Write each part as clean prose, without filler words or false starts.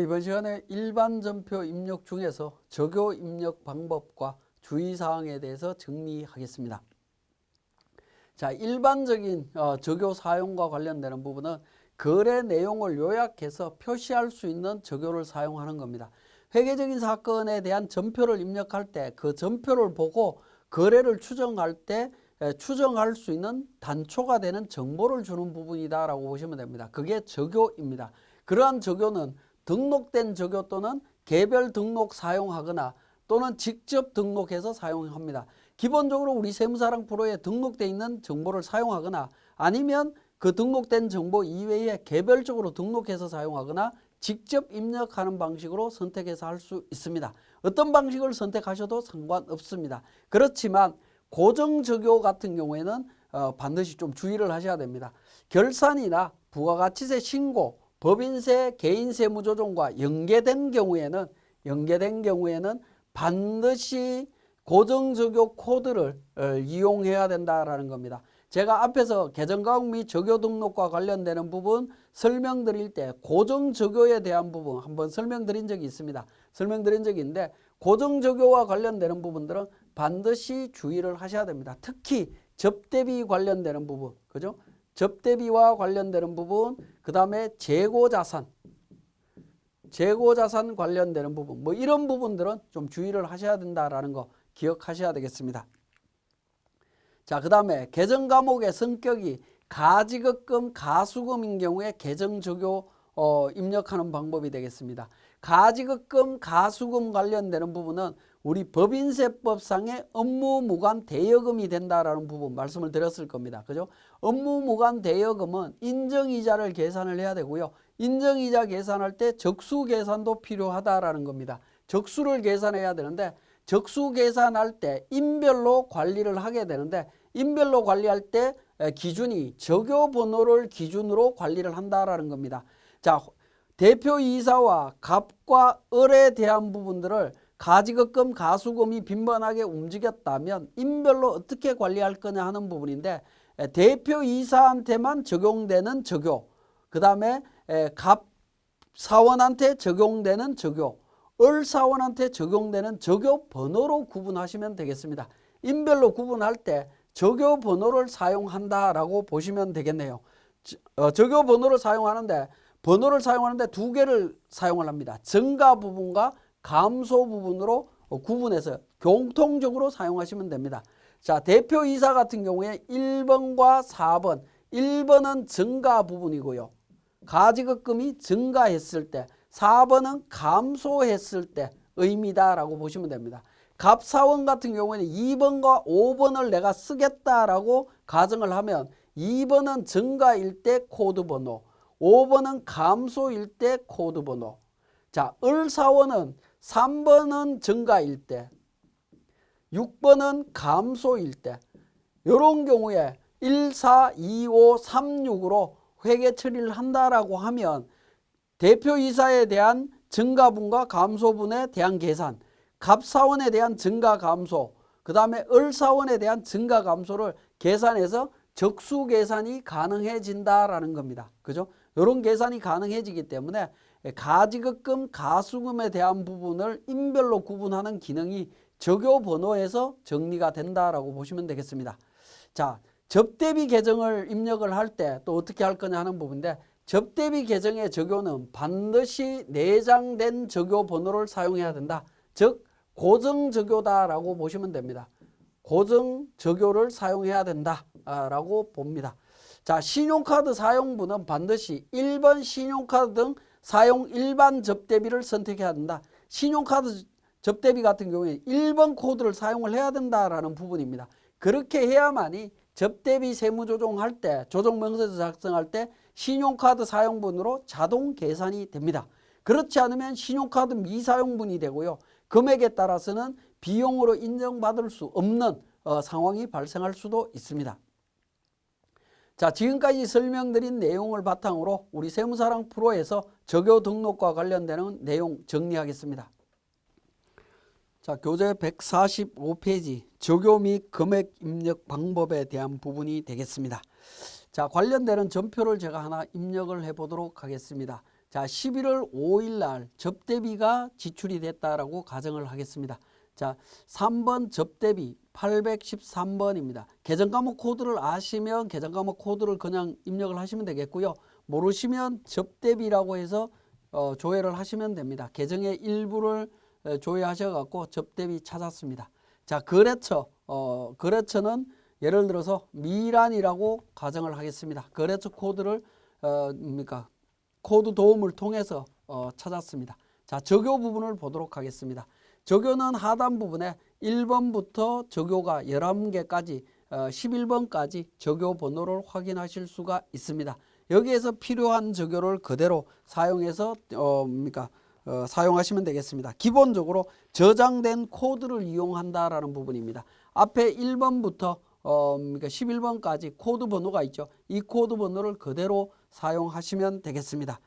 이번 시간에 일반 전표 입력 중에서 적요 입력 방법과 주의사항에 대해서 정리하겠습니다. 자, 일반적인 적요 사용과 관련되는 부분은 거래 내용을 요약해서 표시할 수 있는 적요를 사용하는 겁니다. 회계적인 사건에 대한 전표를 입력할 때 그 전표를 보고 거래를 추정할 때 추정할 수 있는 단초가 되는 정보를 주는 부분이다라고 보시면 됩니다. 그게 적요입니다. 그러한 적요는 등록된 적요 또는 개별 등록 사용하거나 또는 직접 등록해서 사용합니다. 기본적으로 우리 세무사랑 프로에 등록되어 있는 정보를 사용하거나 아니면 그 등록된 정보 이외에 개별적으로 등록해서 사용하거나 직접 입력하는 방식으로 선택해서 할 수 있습니다. 어떤 방식을 선택하셔도 상관없습니다. 그렇지만 고정적요 같은 경우에는 반드시 좀 주의를 하셔야 됩니다. 결산이나 부가가치세 신고, 법인세, 개인세무조정과 연계된 경우에는 반드시 고정적요 코드를 이용해야 된다라는 겁니다. 제가 앞에서 계정가옥 및 적요 등록과 관련되는 부분 설명드릴 때 고정적요에 대한 부분 한번 설명드린 적이 있습니다. 설명드린 적인데 고정적요와 관련되는 부분들은 반드시 주의를 하셔야 됩니다. 특히 접대비 관련되는 부분, 그죠? 접대비와 관련되는 부분, 그 다음에 재고자산 관련되는 부분, 뭐 이런 부분들은 좀 주의를 하셔야 된다라는 거 기억하셔야 되겠습니다. 자, 그 다음에 계정과목의 성격이 가지급금, 가수금인 경우에 계정적요 입력하는 방법이 되겠습니다. 가지급금, 가수금 관련되는 부분은 우리 법인세법상의 업무무관 대여금이 된다라는 부분 말씀을 드렸을 겁니다. 그죠? 업무무관 대여금은 인정이자를 계산을 해야 되고요. 인정이자 계산할 때 적수 계산도 필요하다라는 겁니다. 적수를 계산해야 되는데 적수 계산할 때 인별로 관리를 하게 되는데 인별로 관리할 때 기준이 적요 번호를 기준으로 관리를 한다라는 겁니다. 자, 대표이사와 갑과 을에 대한 부분들을 가지급금, 가수금이 빈번하게 움직였다면 인별로 어떻게 관리할 거냐 하는 부분인데 대표이사한테만 적용되는 적요, 그 다음에 갑사원한테 적용되는 적요, 을사원한테 적용되는 적요 번호로 구분하시면 되겠습니다. 인별로 구분할 때 적요 번호를 사용한다라고 보시면 되겠네요. 적요 번호를 사용하는데 두 개를 사용을 합니다. 증가 부분과 감소 부분으로 구분해서 공통적으로 사용하시면 됩니다. 자, 대표이사 같은 경우에 1번과 4번, 1번은 증가 부분이고요. 가지급금이 증가했을 때, 4번은 감소했을 때 의미다라고 보시면 됩니다. 갑사원 같은 경우에는 2번과 5번을 내가 쓰겠다라고 가정을 하면 2번은 증가일 때 코드 번호, 5번은 감소일 때 코드 번호. 자, 을사원은 3번은 증가일 때, 6번은 감소일 때, 이런 경우에 1, 4, 2, 5, 3, 6으로 회계 처리를 한다라고 하면 대표이사에 대한 증가분과 감소분에 대한 계산, 갑사원에 대한 증가 감소, 그 다음에 을사원에 대한 증가 감소를 계산해서 적수 계산이 가능해진다라는 겁니다. 그죠? 이런 계산이 가능해지기 때문에 가지급금, 가수금에 대한 부분을 인별로 구분하는 기능이 적요 번호에서 정리가 된다라고 보시면 되겠습니다. 자, 접대비 계정을 입력을 할 때 또 어떻게 할 거냐 하는 부분인데 접대비 계정의 적요는 반드시 내장된 적요 번호를 사용해야 된다. 즉 고정적요다라고 보시면 됩니다. 고정적요를 사용해야 된다라고 봅니다. 자, 신용카드 사용부는 반드시 1번 신용카드 등 사용 일반 접대비를 선택해야 된다. 신용카드 접대비 같은 경우에 1번 코드를 사용을 해야 된다라는 부분입니다. 그렇게 해야만이 접대비 세무조정할 때, 조정명세서 작성할 때 신용카드 사용분으로 자동 계산이 됩니다. 그렇지 않으면 신용카드 미사용분이 되고요. 금액에 따라서는 비용으로 인정받을 수 없는 상황이 발생할 수도 있습니다. 자, 지금까지 설명드린 내용을 바탕으로 우리 세무사랑 프로에서 적요 등록과 관련되는 내용 정리하겠습니다. 자, 교재 145페이지 적요 및 금액 입력 방법에 대한 부분이 되겠습니다. 자, 관련되는 전표를 제가 하나 입력을 해 보도록 하겠습니다. 자, 11월 5일 날 접대비가 지출이 됐다라고 가정을 하겠습니다. 자, 3번 접대비 813번입니다. 계정과목 코드를 아시면 계정과목 코드를 그냥 입력을 하시면 되겠고요. 모르시면 접대비라고 해서 조회를 하시면 됩니다. 계정의 일부를 조회하셔갖고 접대비 찾았습니다. 자, 거래처, 거래처는 예를 들어서 미란이라고 가정을 하겠습니다. 거래처 코드를 코드 도움을 통해서 찾았습니다. 자, 적요 부분을 보도록 하겠습니다. 적요는 하단 부분에 1번부터 적요가 11개까지 11번까지 적요 번호를 확인하실 수가 있습니다. 여기에서 필요한 적요를 그대로 사용해서 사용하시면 되겠습니다. 기본적으로 저장된 코드를 이용한다라는 부분입니다. 앞에 1번부터 11번까지 코드 번호가 있죠. 이 코드 번호를 그대로 사용하시면 되겠습니다.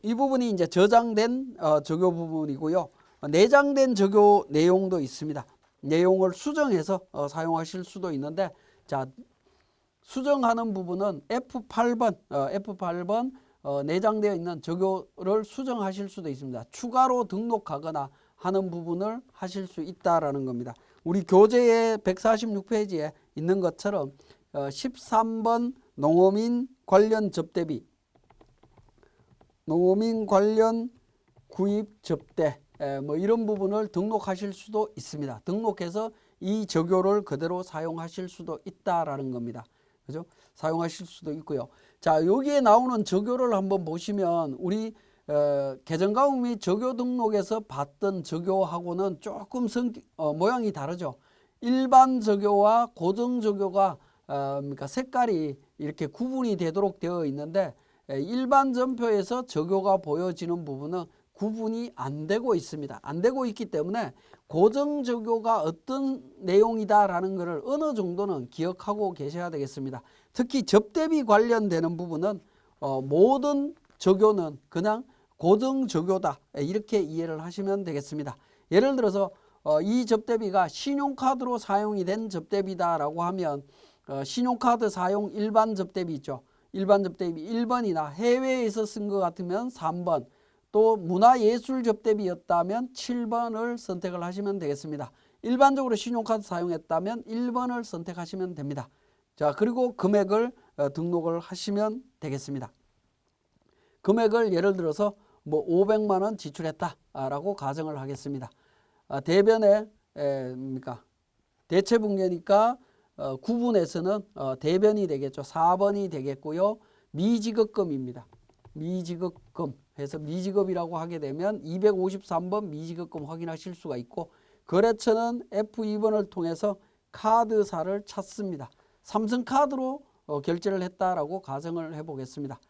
이 부분이 이제 저장된 적요 부분이고요. 내장된 적요 내용도 있습니다. 내용을 수정해서 사용하실 수도 있는데, 자, 수정하는 부분은 F8번 내장되어 있는 적요를 수정하실 수도 있습니다. 추가로 등록하거나 하는 부분을 하실 수 있다라는 겁니다. 우리 교재의 146페이지에 있는 것처럼 13번 농어민 관련 접대비, 농어민 관련 구입 접대 뭐 이런 부분을 등록하실 수도 있습니다. 등록해서 이 적요를 그대로 사용하실 수도 있다라는 겁니다. 그죠? 사용하실 수도 있고요. 자, 여기에 나오는 적요를 한번 보시면 우리 계정과목 및 적요 등록에서 봤던 적요하고는 조금 모양이 다르죠. 일반 적요와 고정 적요가 색깔이 이렇게 구분이 되도록 되어 있는데, 일반 전표에서 적요가 보여지는 부분은 구분이 안 되고 있습니다. 안 되고 있기 때문에 고정 적요가 어떤 내용이다라는 것을 어느 정도는 기억하고 계셔야 되겠습니다. 특히 접대비 관련되는 부분은 모든 적요는 그냥 고정 적요다, 이렇게 이해를 하시면 되겠습니다. 예를 들어서 이 접대비가 신용카드로 사용이 된 접대비다라고 하면 신용카드 사용 일반 접대비 있죠. 일반 접대비 1번이나 해외에서 쓴 것 같으면 3번, 또 문화예술 접대비였다면 7번을 선택을 하시면 되겠습니다. 일반적으로 신용카드 사용했다면 1번을 선택하시면 됩니다. 자, 그리고 금액을 등록을 하시면 되겠습니다. 금액을 예를 들어서 뭐 500만 원 지출했다라고 가정을 하겠습니다. 대변에 대체분계니까 구분에서는 대변이 되겠죠. 4번이 되겠고요. 미지급금입니다. 미지급금 해서 미지급이라고 하게 되면 253번 미지급금 확인하실 수가 있고, 거래처는 F2번을 통해서 카드사를 찾습니다. 삼성카드로 결제를 했다라고 가정을 해보겠습니다.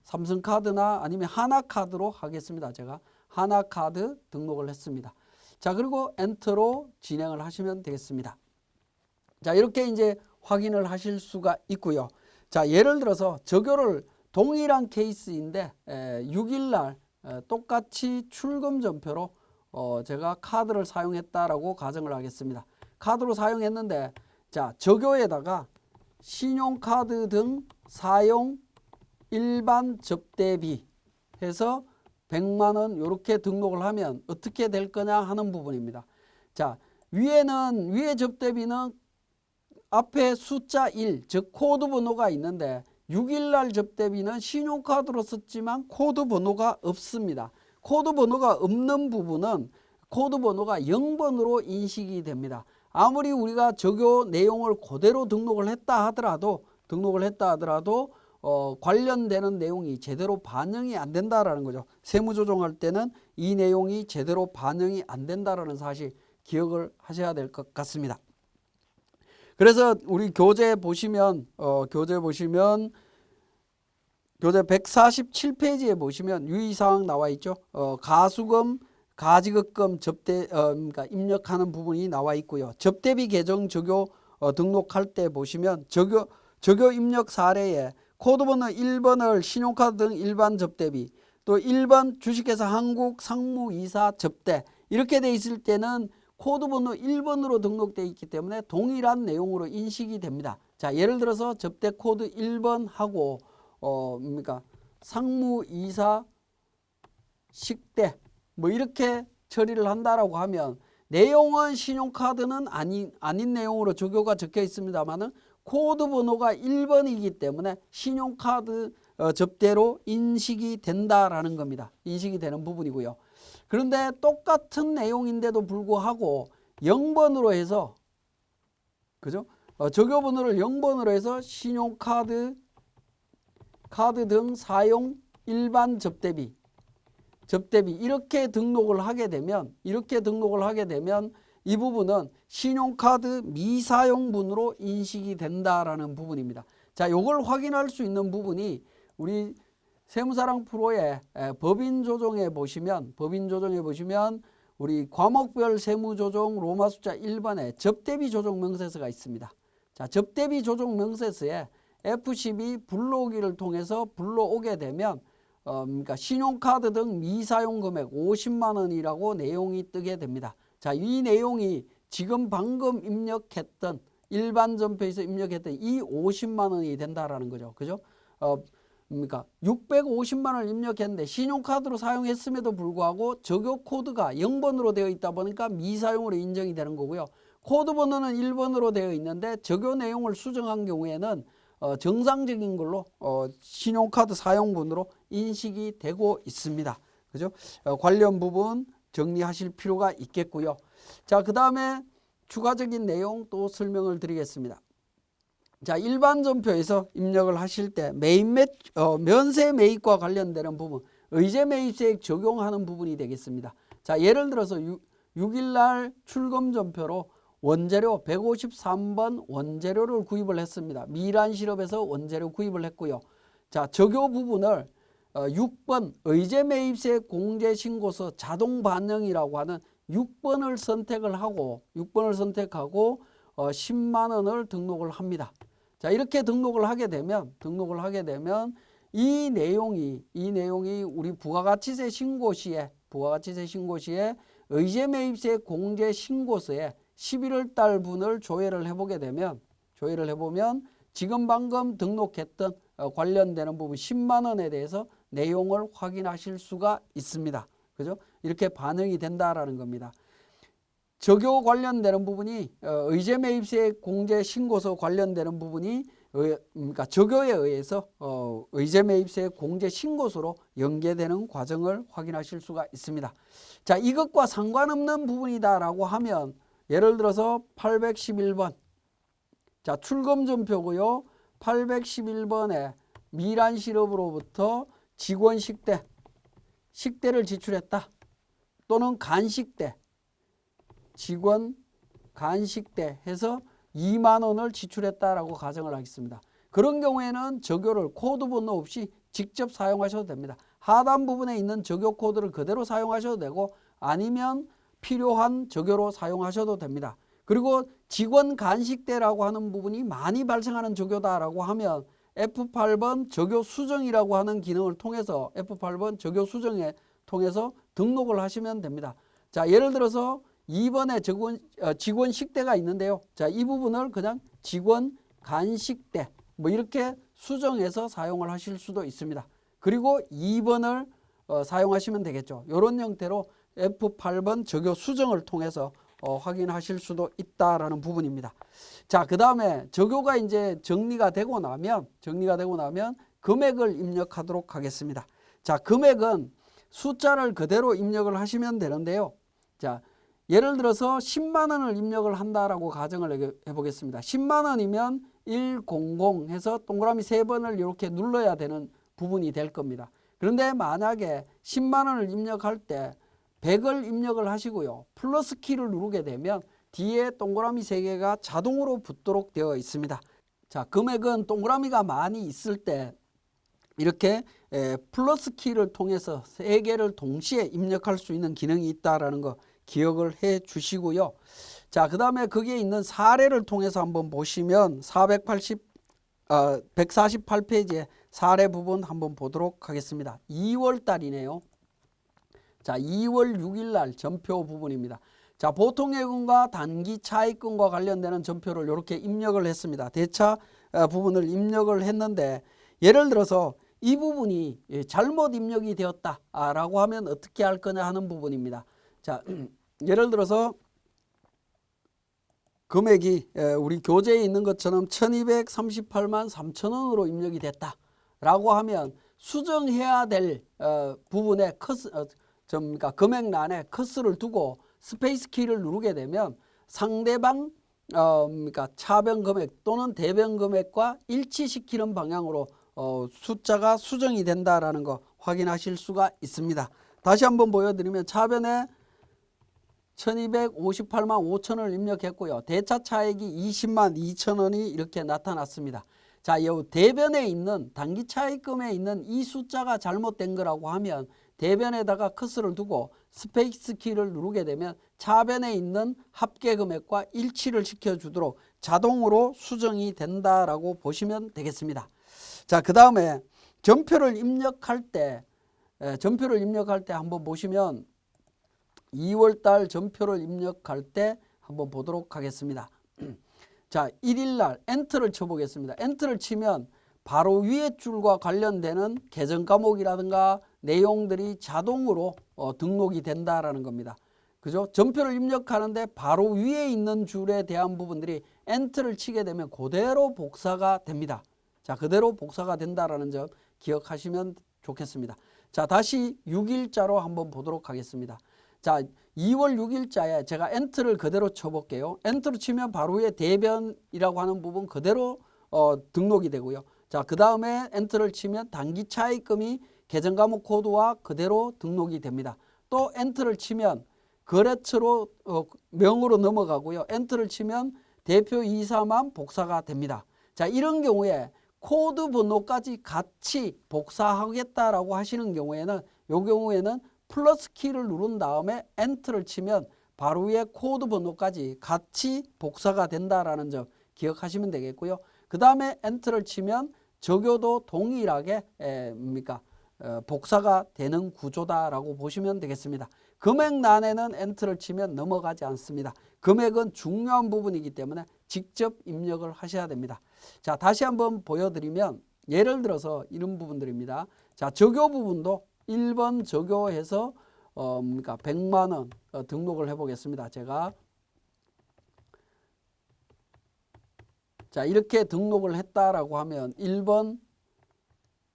삼성카드나 아니면 하나카드로 하겠습니다. 제가 하나카드 등록을 했습니다. 자, 그리고 엔터로 진행을 하시면 되겠습니다. 자, 이렇게 이제 확인을 하실 수가 있고요. 자, 예를 들어서 적요를 동일한 케이스인데 6일 날 똑같이 출금 전표로 제가 카드를 사용했다라고 가정을 하겠습니다. 카드로 사용했는데, 자, 적요에다가 신용카드 등 사용 일반 접대비 해서 100만 원 이렇게 등록을 하면 어떻게 될 거냐 하는 부분입니다. 자, 위에 접대비는 앞에 숫자 1, 즉 코드 번호가 있는데 6일날 접대비는 신용카드로 썼지만 코드 번호가 없습니다. 코드 번호가 없는 부분은 코드 번호가 0번으로 인식이 됩니다. 아무리 우리가 적요 내용을 그대로 등록을 했다 하더라도 관련되는 내용이 제대로 반영이 안 된다라는 거죠. 세무조정할 때는 이 내용이 제대로 반영이 안 된다라는 사실 기억을 하셔야 될 것 같습니다. 그래서 우리 교재 보시면 교재 147페이지에 보시면 유의사항 나와 있죠. 가수금, 가지급금 접대 그러니까 입력하는 부분이 나와 있고요. 접대비 계정 적요 등록할 때 보시면 적요 입력 사례에 코드번호 1번을 신용카드 등 일반 접대비, 또 1번 주식회사 한국 상무이사 접대 이렇게 돼 있을 때는 코드번호 1번으로 등록되어 있기 때문에 동일한 내용으로 인식이 됩니다. 자, 예를 들어서 접대 코드 1번 하고 상무이사 식대 뭐 이렇게 처리를 한다라고 하면 내용은 신용카드는 아닌 내용으로 적요가 적혀 있습니다만은 코드 번호가 1번이기 때문에 신용카드 접대로 인식이 된다라는 겁니다. 인식이 되는 부분이고요. 그런데 똑같은 내용인데도 불구하고 0번으로 해서 그죠? 적요 번호를 0번으로 해서 신용카드 등 사용 일반 접대비 이렇게 등록을 하게 되면 이 부분은 신용카드 미사용분으로 인식이 된다라는 부분입니다. 자, 요걸 확인할 수 있는 부분이 우리 세무사랑 프로의 법인조정에 보시면 우리 과목별 세무조정 로마 숫자 1번에 접대비 조정 명세서가 있습니다. 자, 접대비 조정 명세서에 F12 불러오기를 통해서 불러오게 되면 그러니까 신용카드 등 미사용 금액 50만 원이라고 내용이 뜨게 됩니다. 자, 이 내용이 지금 방금 입력했던 일반 전표에서 입력했던 이 50만 원이 된다라는 거죠. 그죠? 그러니까 650만 원을 입력했는데 신용카드로 사용했음에도 불구하고 적요 코드가 0번으로 되어 있다 보니까 미사용으로 인정이 되는 거고요. 코드 번호는 1번으로 되어 있는데 적요 내용을 수정한 경우에는 정상적인 걸로 신용카드 사용분으로 인식이 되고 있습니다. 그죠? 관련 부분 정리하실 필요가 있겠고요. 자, 그 다음에 추가적인 내용 또 설명을 드리겠습니다. 자, 일반 전표에서 입력을 하실 때 면세 매입과 관련되는 부분, 의제 매입세액 적용하는 부분이 되겠습니다. 자, 예를 들어서 6일날 출금 전표로 원재료 153번 원재료를 구입을 했습니다. 미란실업에서 원재료 구입을 했고요. 자, 적요 부분을 6번 의제 매입세 공제 신고서 자동 반영이라고 하는 6번을 선택을 하고 10만 원을 등록을 합니다. 자, 이렇게 등록을 하게 되면 이 내용이 우리 부가가치세 신고 시에 의제 매입세 공제 신고서에 11월 달 분을 조회를 해보게 되면 지금 방금 등록했던 관련되는 부분 10만 원에 대해서 내용을 확인하실 수가 있습니다. 그죠? 이렇게 반영이 된다라는 겁니다. 적요 관련되는 부분이 의제 매입세 공제 신고서 관련되는 부분이 그러니까 적요에 의해서 의제 매입세 공제 신고서로 연계되는 과정을 확인하실 수가 있습니다. 자, 이것과 상관없는 부분이다라고 하면 예를 들어서 811번 자, 출금 전표고요. 811번에 미란실업으로부터 직원 식대를 지출했다. 또는 간식대 직원 간식대 해서 2만 원을 지출했다라고 가정을 하겠습니다. 그런 경우에는 적요를 코드 번호 없이 직접 사용하셔도 됩니다. 하단 부분에 있는 적요 코드를 그대로 사용하셔도 되고 아니면 필요한 적요로 사용하셔도 됩니다. 그리고 직원 간식대라고 하는 부분이 많이 발생하는 적요다라고 하면 F8번 적요 수정이라고 하는 기능을 통해서 F8번 적요 수정에 통해서 등록을 하시면 됩니다. 자, 예를 들어서 2번에 직원 식대가 있는데요. 자, 이 부분을 그냥 직원 간식대 뭐 이렇게 수정해서 사용을 하실 수도 있습니다. 그리고 2번을 사용하시면 되겠죠. 이런 형태로 F8번 적요 수정을 통해서 확인하실 수도 있다라는 부분입니다. 자, 그 다음에 적요가 이제 정리가 되고 나면 금액을 입력하도록 하겠습니다. 자, 금액은 숫자를 그대로 입력을 하시면 되는데요. 자, 예를 들어서 10만 원을 입력을 한다라고 가정을 해보겠습니다. 10만 원이면 100 해서 동그라미 3번을 이렇게 눌러야 되는 부분이 될 겁니다. 그런데 만약에 10만 원을 입력할 때 100을 입력을 하시고요. 플러스 키를 누르게 되면 뒤에 동그라미 3개가 자동으로 붙도록 되어 있습니다. 자, 금액은 동그라미가 많이 있을 때 이렇게 플러스 키를 통해서 3개를 동시에 입력할 수 있는 기능이 있다라는 거 기억을 해 주시고요. 자, 그 다음에 거기에 있는 사례를 통해서 한번 보시면 148페이지의 사례 부분 한번 보도록 하겠습니다. 2월 달이네요. 자, 2월 6일 날 전표 부분입니다. 자, 보통예금과 단기 차익금과 관련되는 전표를 이렇게 입력을 했습니다. 대차 부분을 입력을 했는데 예를 들어서 이 부분이 잘못 입력이 되었다라고 하면 어떻게 할 거냐 하는 부분입니다. 자, 예를 들어서 금액이 우리 교재에 있는 것처럼 1238만 3천원으로 입력이 됐다라고 하면 수정해야 될 부분에 그러니까 금액란에 커스를 두고 스페이스 키를 누르게 되면 상대방 그러니까 차변 금액 또는 대변 금액과 일치시키는 방향으로 숫자가 수정이 된다라는 거 확인하실 수가 있습니다. 다시 한번 보여드리면 차변에 1258만 5천원을 입력했고요. 대차 차액이 20만 2천원이 이렇게 나타났습니다. 자, 이 대변에 있는 단기 차익금에 있는 이 숫자가 잘못된 거라고 하면 대변에다가 커스를 두고 스페이스 키를 누르게 되면 차변에 있는 합계 금액과 일치를 시켜주도록 자동으로 수정이 된다라고 보시면 되겠습니다. 자, 그 다음에 전표를 입력할 때 한번 보시면 2월달 전표를 입력할 때 한번 보도록 하겠습니다. 자, 1일날 엔터를 쳐보겠습니다. 엔터를 치면 바로 위에 줄과 관련되는 계정 과목이라든가 내용들이 자동으로 등록이 된다라는 겁니다. 그죠? 전표를 입력하는데 바로 위에 있는 줄에 대한 부분들이 엔터를 치게 되면 그대로 복사가 됩니다. 자, 그대로 복사가 된다라는 점 기억하시면 좋겠습니다. 자, 다시 6일자로 한번 보도록 하겠습니다. 자, 2월 6일자에 제가 엔터를 그대로 쳐볼게요. 엔터를 치면 바로 위에 대변이라고 하는 부분 그대로 등록이 되고요. 자, 그 다음에 엔터를 치면 단기 차익금이 계정 과목 코드와 그대로 등록이 됩니다. 또 엔터를 치면 거래처로 명으로 넘어가고요. 엔터를 치면 대표 이사만 복사가 됩니다. 자, 이런 경우에 코드 번호까지 같이 복사하겠다라고 하시는 경우에는 플러스 키를 누른 다음에 엔터를 치면 바로 위에 코드 번호까지 같이 복사가 된다라는 점 기억하시면 되겠고요. 그 다음에 엔터를 치면 적용도 동일하게 복사가 되는 구조다라고 보시면 되겠습니다. 금액란에는 엔터를 치면 넘어가지 않습니다. 금액은 중요한 부분이기 때문에 직접 입력을 하셔야 됩니다. 자, 다시 한번 보여드리면 예를 들어서 이런 부분들입니다. 자, 적용 부분도 1번 적용해서 100만 원 등록을 해 보겠습니다. 제가 자, 이렇게 등록을 했다라고 하면 1번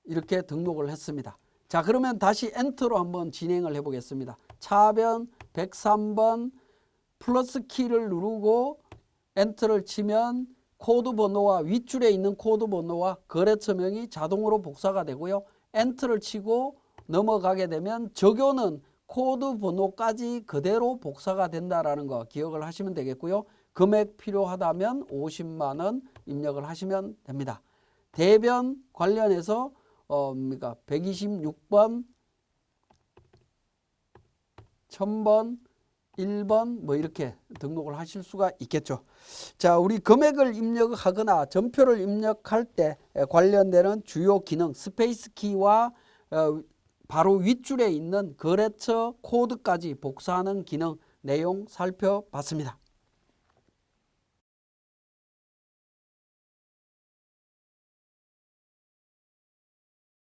이렇게 등록을 했습니다. 자, 그러면 다시 엔터로 한번 진행을 해 보겠습니다. 차변 103번 플러스 키를 누르고 엔터를 치면 코드 번호와 윗줄에 있는 코드 번호와 거래처명이 자동으로 복사가 되고요. 엔터를 치고 넘어가게 되면 적용은 코드 번호까지 그대로 복사가 된다라는 거 기억을 하시면 되겠고요. 금액 필요하다면 50만 원 입력을 하시면 됩니다. 대변 관련해서 126번, 1000번, 1번 뭐 이렇게 등록을 하실 수가 있겠죠. 자, 우리 금액을 입력하거나 전표를 입력할 때 관련되는 주요 기능 스페이스 키와 바로 윗줄에 있는 거래처 코드까지 복사하는 기능 내용 살펴봤습니다.